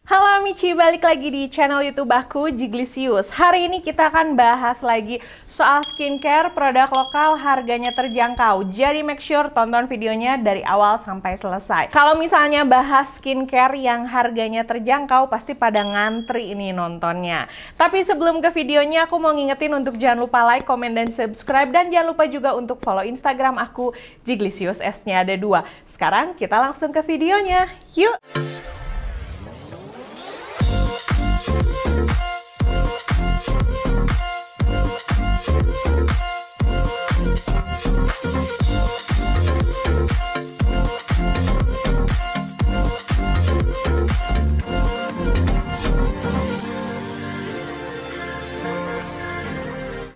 Halo Michi, balik lagi di channel YouTube aku, Jiglisius. Hari ini kita akan bahas lagi soal skincare, produk lokal, harganya terjangkau. Jadi make sure tonton videonya dari awal sampai selesai. Kalau misalnya bahas skincare yang harganya terjangkau, pasti pada ngantri ini nontonnya. Tapi sebelum ke videonya, aku mau ngingetin untuk jangan lupa like, komen, dan subscribe. Dan jangan lupa juga untuk follow Instagram aku, Jiglisius, S-nya ada 2. Sekarang kita langsung ke videonya. Yuk!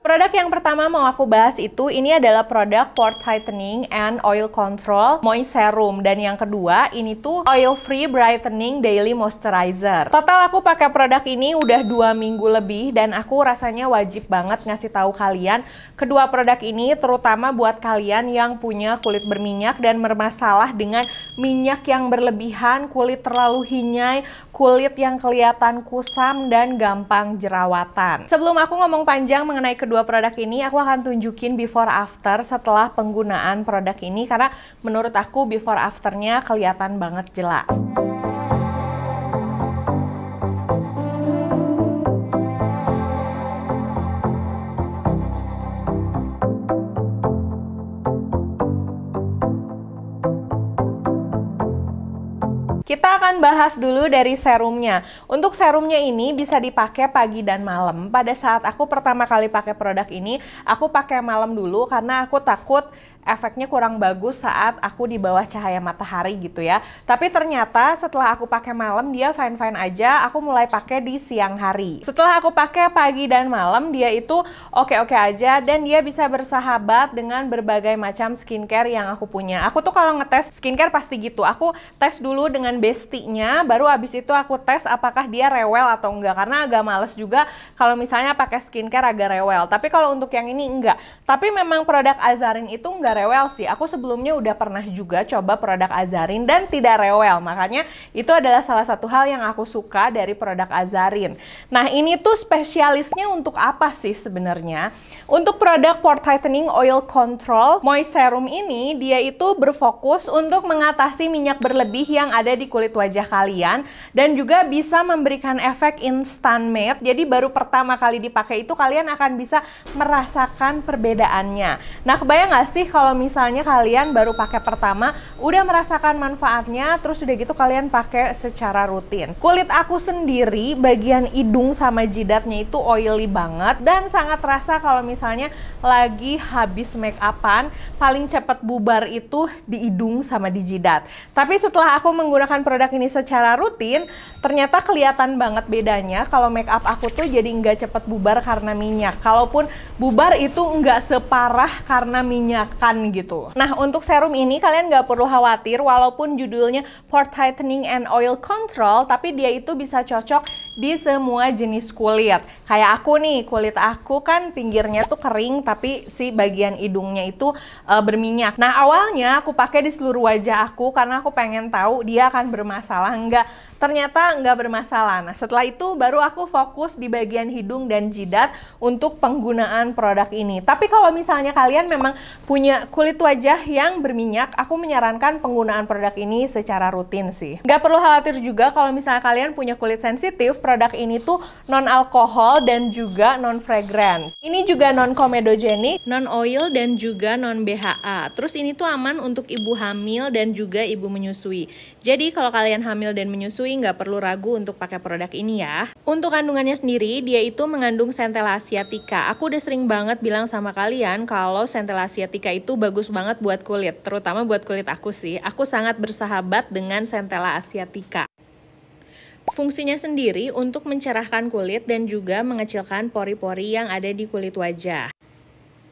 Produk yang pertama mau aku bahas ini adalah produk Pore Tightening and Oil Control Moist Serum. Dan yang kedua, ini tuh Oil Free Brightening Daily Moisturizer. Total aku pakai produk ini udah 2 minggu lebih dan aku rasanya wajib banget ngasih tahu kalian kedua produk ini, terutama buat kalian yang punya kulit berminyak dan bermasalah dengan minyak yang berlebihan, kulit terlalu hinyai, kulit yang kelihatan kusam dan gampang jerawatan. Sebelum aku ngomong panjang mengenai kedua produk ini, aku akan tunjukin before after setelah penggunaan produk ini karena menurut aku before afternya kelihatan banget jelas. Kita akan bahas dulu dari serumnya. Untuk serumnya ini bisa dipakai pagi dan malam. Pada saat aku pertama kali pakai produk ini, aku pakai malam dulu karena aku takut efeknya kurang bagus saat aku di bawah cahaya matahari gitu ya. Tapi ternyata setelah aku pakai malam dia fine-fine aja, aku mulai pakai di siang hari. Setelah aku pakai pagi dan malam, dia itu oke-oke aja dan dia bisa bersahabat dengan berbagai macam skincare yang aku punya. Aku tuh kalau ngetes skincare pasti gitu, aku tes dulu dengan bestinya, baru abis itu aku tes apakah dia rewel atau enggak. Karena agak males juga kalau misalnya pakai skincare agak rewel. Tapi kalau untuk yang ini enggak. Tapi memang produk Azarin itu enggak rewel sih. Aku sebelumnya udah pernah juga coba produk Azarin dan tidak rewel. Makanya itu adalah salah satu hal yang aku suka dari produk Azarin. Nah, ini tuh spesialisnya untuk apa sih sebenarnya? Untuk produk Pore Tightening Oil Control Moist Serum ini, dia itu berfokus untuk mengatasi minyak berlebih yang ada di kulit wajah kalian dan juga bisa memberikan efek instant matte. Jadi baru pertama kali dipakai itu kalian akan bisa merasakan perbedaannya. Nah, kebayang nggak sih kalau misalnya kalian baru pakai pertama, udah merasakan manfaatnya, terus udah gitu kalian pakai secara rutin. Kulit aku sendiri, bagian hidung sama jidatnya itu oily banget, dan sangat terasa kalau misalnya lagi habis make upan, paling cepat bubar itu di hidung sama di jidat. Tapi setelah aku menggunakan produk ini secara rutin, ternyata kelihatan banget bedanya kalau make up aku tuh jadi nggak cepat bubar karena minyak. Kalaupun bubar itu nggak separah karena minyakan gitu. Nah, untuk serum ini kalian nggak perlu khawatir walaupun judulnya Pore Tightening and Oil Control, tapi dia itu bisa cocok di semua jenis kulit. Kayak aku nih, kulit aku kan pinggirnya tuh kering tapi si bagian hidungnya itu berminyak. Nah, awalnya aku pakai di seluruh wajah aku karena aku pengen tahu dia akan bermasalah enggak. Ternyata nggak bermasalah. Nah, setelah itu baru aku fokus di bagian hidung dan jidat untuk penggunaan produk ini. Tapi kalau misalnya kalian memang punya kulit wajah yang berminyak, aku menyarankan penggunaan produk ini secara rutin sih. Nggak perlu khawatir juga kalau misalnya kalian punya kulit sensitif, produk ini tuh non-alkohol dan juga non-fragrance. Ini juga non-comedogenic, non-oil, dan juga non-BHA. Terus ini tuh aman untuk ibu hamil dan juga ibu menyusui. Jadi kalau kalian hamil dan menyusui, nggak perlu ragu untuk pakai produk ini ya. Untuk kandungannya sendiri, dia itu mengandung Centella asiatica. Aku udah sering banget bilang sama kalian kalau Centella asiatica itu bagus banget buat kulit, terutama buat kulit aku sih. Aku sangat bersahabat dengan Centella asiatica. Fungsinya sendiri untuk mencerahkan kulit dan juga mengecilkan pori-pori yang ada di kulit wajah.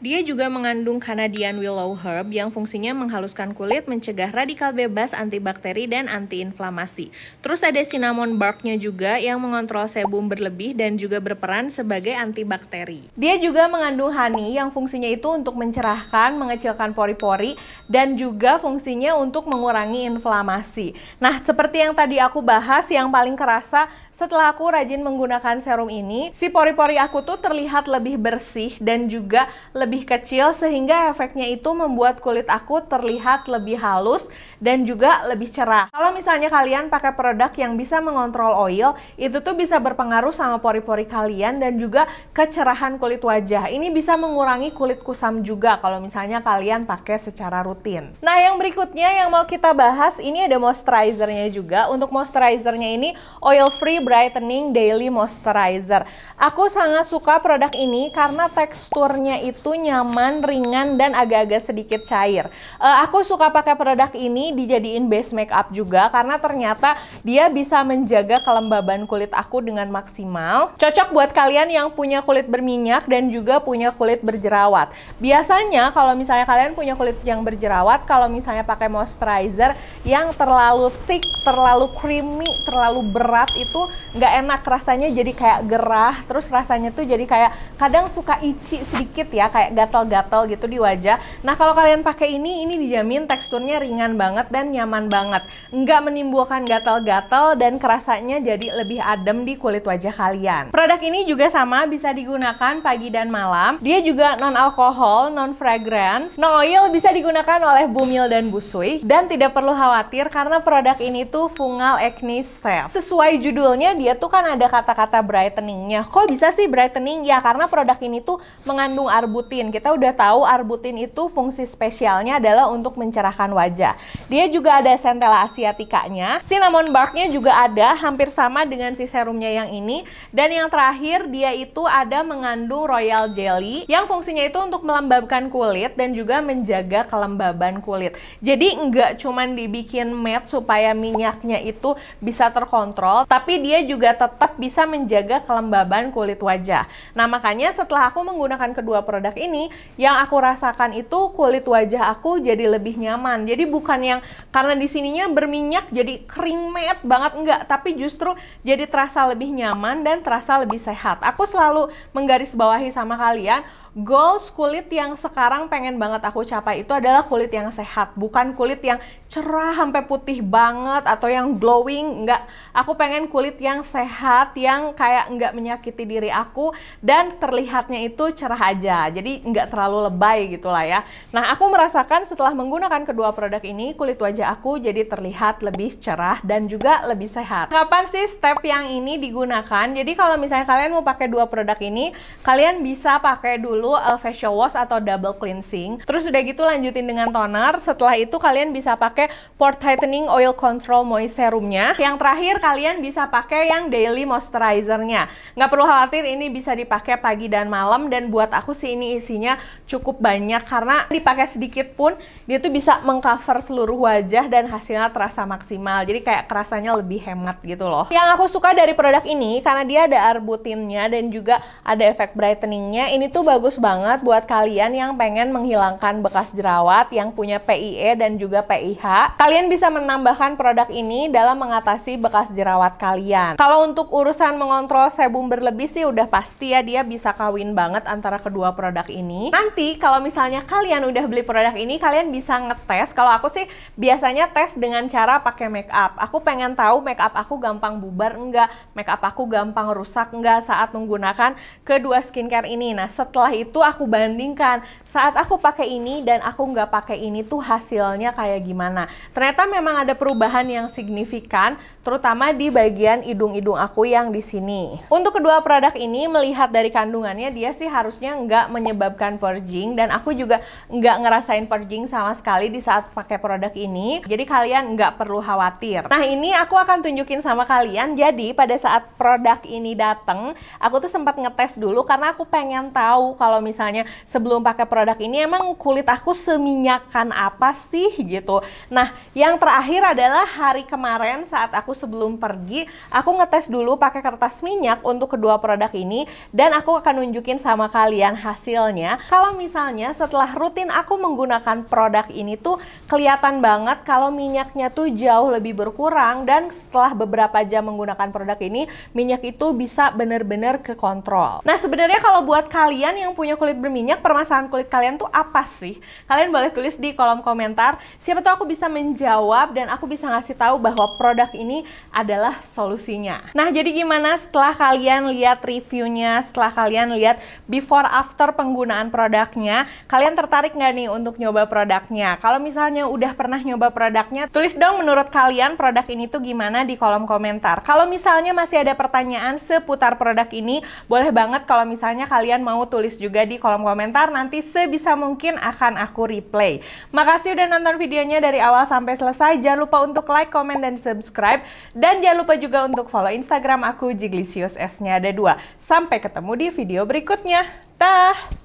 Dia juga mengandung Canadian Willow Herb yang fungsinya menghaluskan kulit, mencegah radikal bebas, antibakteri, dan antiinflamasi. Terus ada cinnamon barknya juga yang mengontrol sebum berlebih dan juga berperan sebagai antibakteri. Dia juga mengandung honey yang fungsinya itu untuk mencerahkan, mengecilkan pori-pori, dan juga fungsinya untuk mengurangi inflamasi. Nah, seperti yang tadi aku bahas, yang paling kerasa setelah aku rajin menggunakan serum ini, si pori-pori aku tuh terlihat lebih bersih dan juga lebih kecil, sehingga efeknya itu membuat kulit aku terlihat lebih halus dan juga lebih cerah. Kalau misalnya kalian pakai produk yang bisa mengontrol oil, itu tuh bisa berpengaruh sama pori-pori kalian dan juga kecerahan kulit wajah. Ini bisa mengurangi kulit kusam juga kalau misalnya kalian pakai secara rutin. Nah, yang berikutnya yang mau kita bahas, ini ada moisturizernya juga. Untuk moisturizernya ini Oil Free Brightening Daily Moisturizer. Aku sangat suka produk ini karena teksturnya itu nyaman, ringan, dan agak-agak sedikit cair. Aku suka pakai produk ini dijadiin base makeup juga karena ternyata dia bisa menjaga kelembaban kulit aku dengan maksimal. Cocok buat kalian yang punya kulit berminyak dan juga punya kulit berjerawat. Biasanya kalau misalnya kalian punya kulit yang berjerawat, kalau misalnya pakai moisturizer yang terlalu thick, terlalu creamy, terlalu berat, itu nggak enak rasanya, jadi kayak gerah, terus rasanya tuh jadi kayak kadang suka itchy sedikit ya, kayak gatal-gatal gitu di wajah. Nah, kalau kalian pakai ini dijamin teksturnya ringan banget dan nyaman banget, nggak menimbulkan gatal-gatal dan kerasanya jadi lebih adem di kulit wajah kalian. Produk ini juga sama, bisa digunakan pagi dan malam. Dia juga non alkohol, non fragrance, no oil, bisa digunakan oleh bumil dan busui, dan tidak perlu khawatir karena produk ini tuh fungal acne safe. Sesuai judulnya, dia tuh kan ada kata-kata brightening-nya. Kok bisa sih brightening? Ya karena produk ini tuh mengandung arbutin. Kita udah tahu arbutin itu fungsi spesialnya adalah untuk mencerahkan wajah. Dia juga ada centella asiaticanya, cinnamon barknya juga ada, hampir sama dengan si serumnya yang ini. Dan yang terakhir, dia itu ada mengandung royal jelly yang fungsinya itu untuk melembabkan kulit dan juga menjaga kelembaban kulit. Jadi nggak cuman dibikin matte supaya minyaknya itu bisa terkontrol, tapi dia juga tetap bisa menjaga kelembaban kulit wajah. Nah, makanya setelah aku menggunakan kedua produk ini, yang aku rasakan itu kulit wajah aku jadi lebih nyaman. Jadi bukan yang karena di sininya berminyak jadi kering matte banget, enggak, tapi justru jadi terasa lebih nyaman dan terasa lebih sehat. Aku selalu menggarisbawahi sama kalian, goals kulit yang sekarang pengen banget aku capai itu adalah kulit yang sehat, bukan kulit yang cerah sampai putih banget atau yang glowing, enggak. Aku pengen kulit yang sehat, yang kayak enggak menyakiti diri aku dan terlihatnya itu cerah aja, jadi enggak terlalu lebay gitulah ya. Nah, aku merasakan setelah menggunakan kedua produk ini, kulit wajah aku jadi terlihat lebih cerah dan juga lebih sehat. Kapan sih step yang ini digunakan? Jadi kalau misalnya kalian mau pakai dua produk ini, kalian bisa pakai dulu facial wash atau double cleansing. Terus udah gitu lanjutin dengan toner. Setelah itu kalian bisa pakai pore tightening oil control moist serumnya. Yang terakhir kalian bisa pakai yang daily moisturizernya. Nggak perlu khawatir, ini bisa dipakai pagi dan malam, dan buat aku sih ini isinya cukup banyak karena dipakai sedikit pun dia tuh bisa mengcover seluruh wajah dan hasilnya terasa maksimal. Jadi kayak kerasanya lebih hemat gitu loh. Yang aku suka dari produk ini karena dia ada arbutinnya dan juga ada efek brightening-nya. Ini tuh bagus banget buat kalian yang pengen menghilangkan bekas jerawat, yang punya PIE dan juga PIH. Kalian bisa menambahkan produk ini dalam mengatasi bekas jerawat kalian. Kalau untuk urusan mengontrol sebum berlebih sih udah pasti ya, dia bisa kawin banget antara kedua produk ini. Nanti kalau misalnya kalian udah beli produk ini, kalian bisa ngetes. Kalau aku sih biasanya tes dengan cara pakai make up. Aku pengen tahu make up aku gampang bubar enggak, make up aku gampang rusak enggak saat menggunakan kedua skincare ini. Nah, setelah itu aku bandingkan saat aku pakai ini dan aku nggak pakai ini tuh hasilnya kayak gimana. Ternyata memang ada perubahan yang signifikan, terutama di bagian hidung-hidung aku yang di sini. Untuk kedua produk ini, melihat dari kandungannya, dia sih harusnya nggak menyebabkan purging, dan aku juga nggak ngerasain purging sama sekali di saat pakai produk ini. Jadi kalian nggak perlu khawatir. Nah, ini aku akan tunjukin sama kalian. Jadi pada saat produk ini datang, aku tuh sempat ngetes dulu karena aku pengen tahu kalau kalau misalnya sebelum pakai produk ini emang kulit aku seminyakan apa sih gitu. Nah, yang terakhir adalah hari kemarin saat aku sebelum pergi, aku ngetes dulu pakai kertas minyak untuk kedua produk ini dan aku akan nunjukin sama kalian hasilnya. Kalau misalnya setelah rutin aku menggunakan produk ini tuh kelihatan banget kalau minyaknya tuh jauh lebih berkurang, dan setelah beberapa jam menggunakan produk ini, minyak itu bisa bener-bener ke kontrol. Nah, sebenarnya kalau buat kalian yang punya kulit berminyak, permasalahan kulit kalian tuh apa sih? Kalian boleh tulis di kolom komentar. Siapa tahu aku bisa menjawab dan aku bisa ngasih tahu bahwa produk ini adalah solusinya. Nah, jadi gimana setelah kalian lihat reviewnya, setelah kalian lihat before after penggunaan produknya, kalian tertarik nggak nih untuk nyoba produknya? Kalau misalnya udah pernah nyoba produknya, tulis dong menurut kalian produk ini tuh gimana di kolom komentar. Kalau misalnya masih ada pertanyaan seputar produk ini, boleh banget kalau misalnya kalian mau tulis juga di kolom komentar, nanti sebisa mungkin akan aku replay. Makasih udah nonton videonya dari awal sampai selesai. Jangan lupa untuk like, komen, dan subscribe. Dan jangan lupa juga untuk follow Instagram aku, Jiglisius, S-nya ada 2. Sampai ketemu di video berikutnya. Dah!